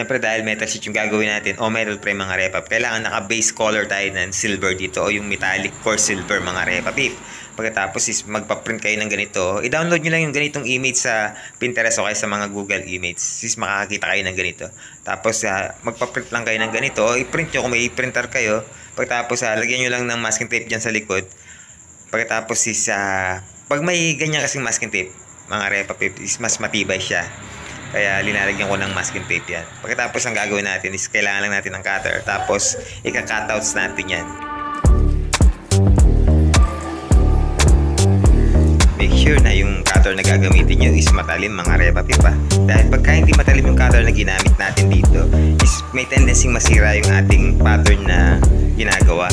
Siyempre dahil metal sheet yung gagawin natin o metal frame mga repap, kailangan naka-base color tayo ng silver dito o yung metallic core silver mga repapip. Pagkatapos is magpa-print kayo ng ganito. I-download nyo lang yung ganitong image sa Pinterest o kaya sa mga Google Image. Is makakakita kayo ng ganito. Tapos magpa-print lang kayo ng ganito o i-print nyo kung may printer kayo. Pagkatapos lagyan nyo lang ng masking tape dyan sa likod. Pagkatapos is pag may ganyan kasing masking tape mga repapip is mas matibay siya. Kaya linalagyan ko ng masking tape yan. Pagkatapos ang gagawin natin is kailangan lang natin ng cutter. Tapos ika-cutouts natin yan. Make sure na yung cutter na gagamitin nyo is matalim mga repapip ha. Dahil pagka hindi matalim yung cutter na ginamit natin dito is may tendency masira yung ating pattern na ginagawa.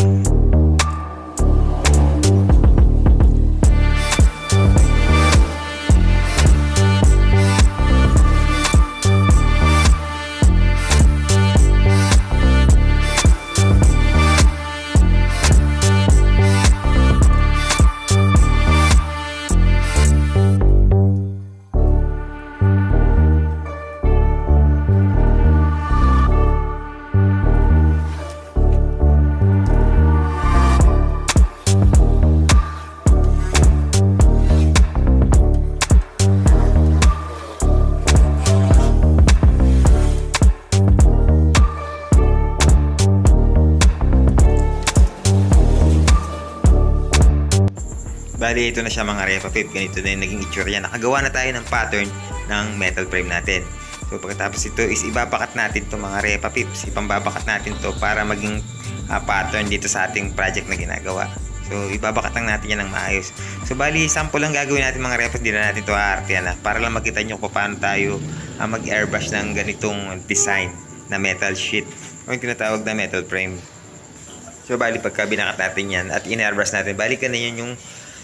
Bali, ito na siya mga repapip. Ganito na yung naging itsura yan. Nakagawa na tayo ng pattern ng metal frame natin. So, pagkatapos ito is ibabakat natin to mga repapips. Ipambabakat natin to para maging pattern dito sa ating project na ginagawa. So, ibabakat lang natin yan ng maayos. So, bali, sample lang gagawin natin mga repas. Hindi na natin to aartihan para lang makita nyo kung paano tayo mag-airbrush ng ganitong design na metal sheet o yung tinatawag na metal frame. So, bali, pagka binakat natin yan at in-airbrush natin, balikan na yun yung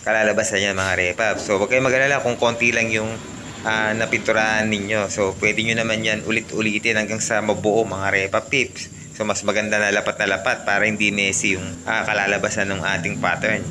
kalalabasan niya mga repap. So, huwag kayong mag-alala kung konti lang yung napinturahan ninyo. So, pwede nyo naman yan ulit-ulitin hanggang sa mabuo mga repap tips. So, mas maganda na lapat para hindi messy yung kalalabasan ng ating pattern.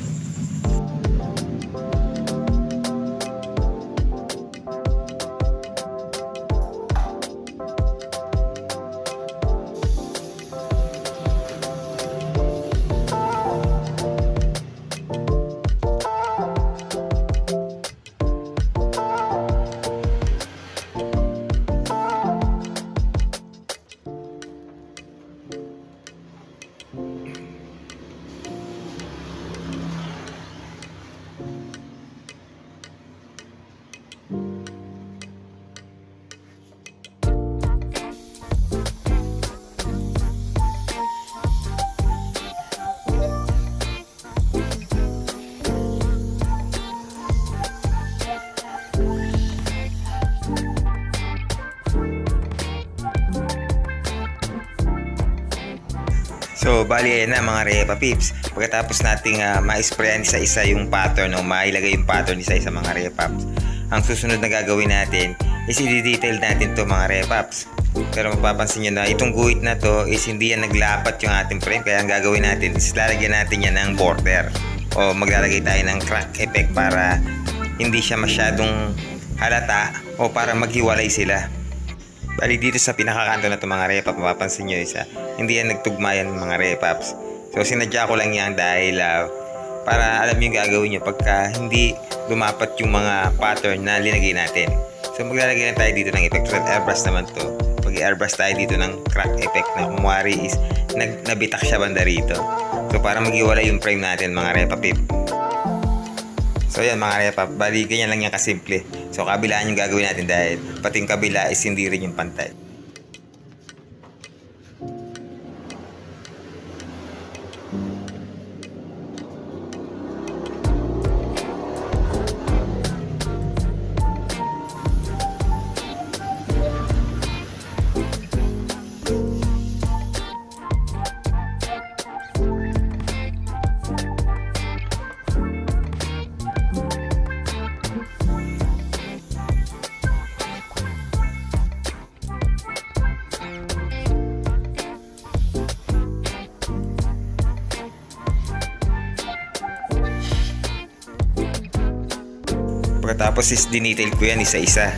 So, bali na mga repapips. Pagkatapos nating ma-sprayan isa-isa yung pattern o mailagay yung pattern isa-isa mga repaps, ang susunod na gagawin natin is i-detail natin to mga repaps. Pero mapapansin nyo na itong guhit na to is hindi yan naglapat yung ating frame. Kaya ang gagawin natin is lalagyan natin yan ng border o maglalagay tayo ng crack effect para hindi siya masyadong halata o para maghiwalay sila. Bali dito sa pinakakanto na ito mga repap, mapapansin nyo isa, hindi yan nagtugma yan mga repaps. So sinadya ko lang yan dahil para alam nyo yung gagawin nyo pagka hindi lumapat yung mga pattern na linagay natin. So maglalagay na tayo dito ng effect. So airbrush naman to. Pag-airbrush tayo dito ng crack effect na kumwari is nabitak siya banda rito. So para maghiwalay yung frame natin mga repapip. So yan mga repap, bali ganyan lang yan kasimple. So kabilaan yung gagawin natin dahil pati yung kabila is hindi rin yung pantay. Pagkatapos is dinetail ko yan isa-isa.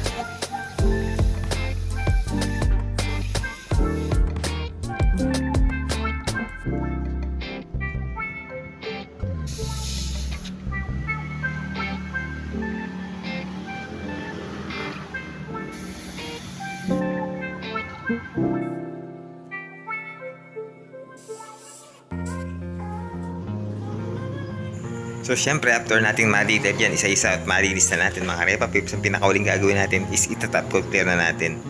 So syempre after nating ma-detail yan isa-isa at ma-release na natin mga repa pips, ang pinakauling gagawin natin is itatop coat clear na natin.